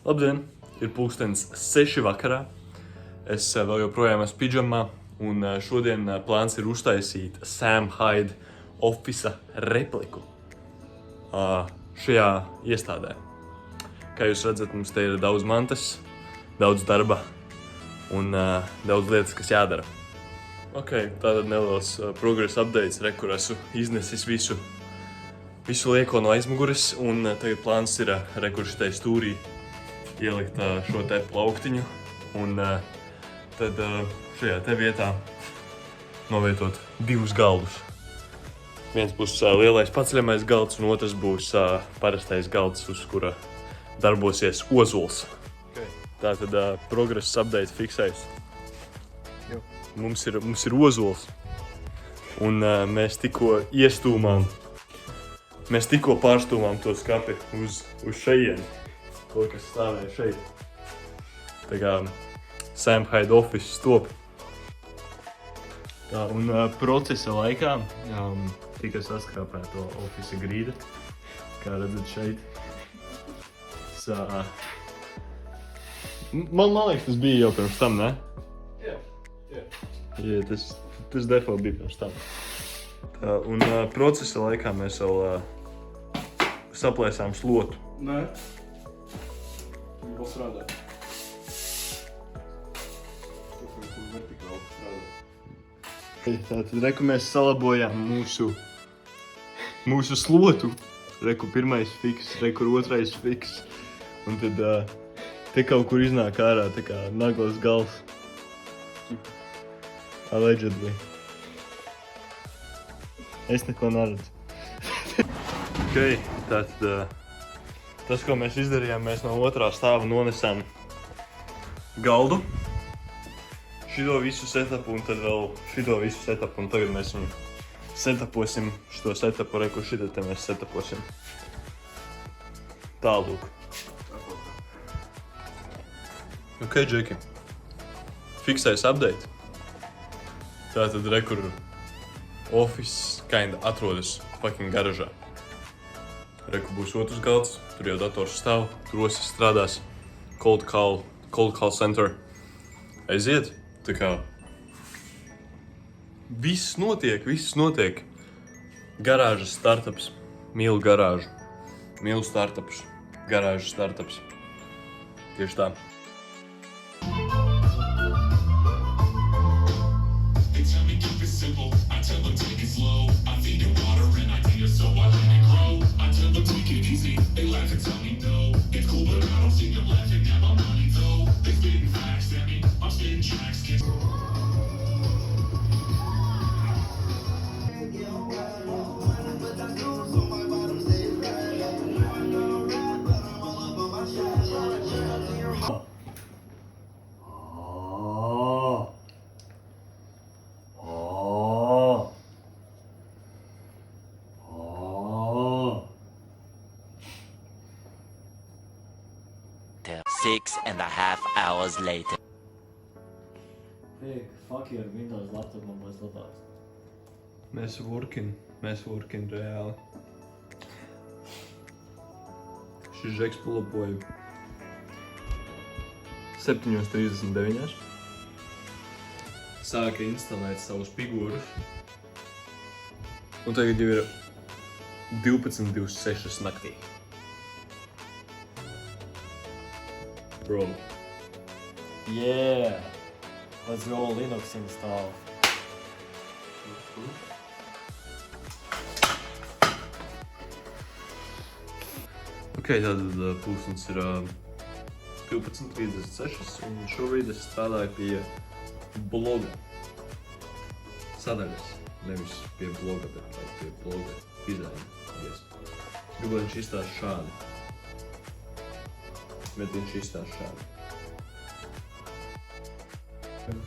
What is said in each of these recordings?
Labdien! Ir pulkstens 6 vakarā. Es vēl joprojām esmu pidžamā, un šodien plāns ir uztaisīt Sam Hyde office repliku šajā iestādē. Kā jūs redzat, mums te ir daudz mantas, daudz darba un daudz lietas, kas jādara. Ok, tātad neliels progress updates, kur esmu iznesis visu lieko no aizmuguras, un tagad plāns ir šitai stūrī ielikt šo te plauktiņu, un tad šajā te vietā novietot divus galdus. Viens būs lielais paceļamais galds, un otrs būs parastais galds, uz kura darbosies ozols. Okay. Tātad progress update fiksēs. Mums ir ozols, un mēs tikko pārstūmām to skapi uz šejieni, to, kas stāvēja šeit. Tā kā Sam Hyde office top. Tā, un procesa laikā tika saskrāpēta office grīda, kā redzat šeit. Man liekas, tas bija jau pirms tam, ne? Jā, tas defo bija pirms tam. Tā, un procesa laikā mēs vēl saplēsām slotu. Nē. Vēl strādā. Tur vertikāli strādā. Tātad, reku mēs salabojām mūsu slotu. Reku pirmais fiks, reku otrais fiks. Un tad te kaut kur iznāk ārā tā kā naglas gals. Allegedly. Es neko neredzu. Ok, tātad tas, ko mēs izdarījām, mēs no otrā stāva nonesām galdu. Šito visu setupu un tad vēl šito visu setupu, un tagad mēs viņu setaposim, šito setupu, reku šito te mēs setaposim. Tālūk. Ok, Džeki. Fiksēs update. Tātad rekur office kinda atrodas fucking garažā. Reku būs otrs galds, tur jau dators stāv, trosis strādās, cold call center. Aiziet, tā kā viss notiek. Garāžas startups, mīlu garāžu, mīlu startups, garāžas startups. Tieši tā. Six and a half hours later. Hey, fuck your Windows laptop man būs labāks. Mēs working reāli. Šis žeks pulapoja 7:39. Sāka instalēt savus figūrus. Un tagad jau ir 12:26 naktī. Bro. Yeah! Let's go Linux install. Ok, tātad pulkstens ir 12:36, un šobrīd es strādāju pie bloga sadaļas. Nevis pie bloga, bet pie bloga dizaina. Gribu, viņš izstās šādi. Bet viņš izstās šādi.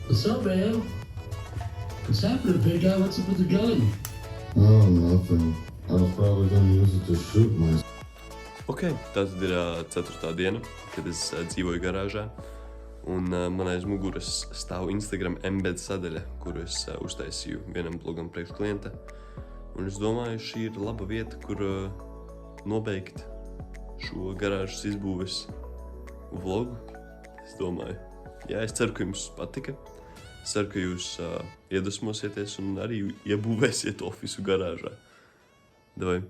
What's up, man? What's happening, big guy? What's up with the gun? Oh, nothing. I was probably gonna use it to shoot myself. Ok, tātad ir 4. diena, kad es dzīvoju garāžā. Un man aiz muguras stāv Instagram embed sadaļa, kuru es uztaisīju vienam blogam priekš klienta. Un es domāju, šī ir laba vieta, kur nobeigt šo garāžas izbūves vlogu. Es domāju, jā, es ceru, ka jums patika. Es ceru, ka jūs iedvesmosieties un arī iebūvēsiet ofisu garāžā. Davai!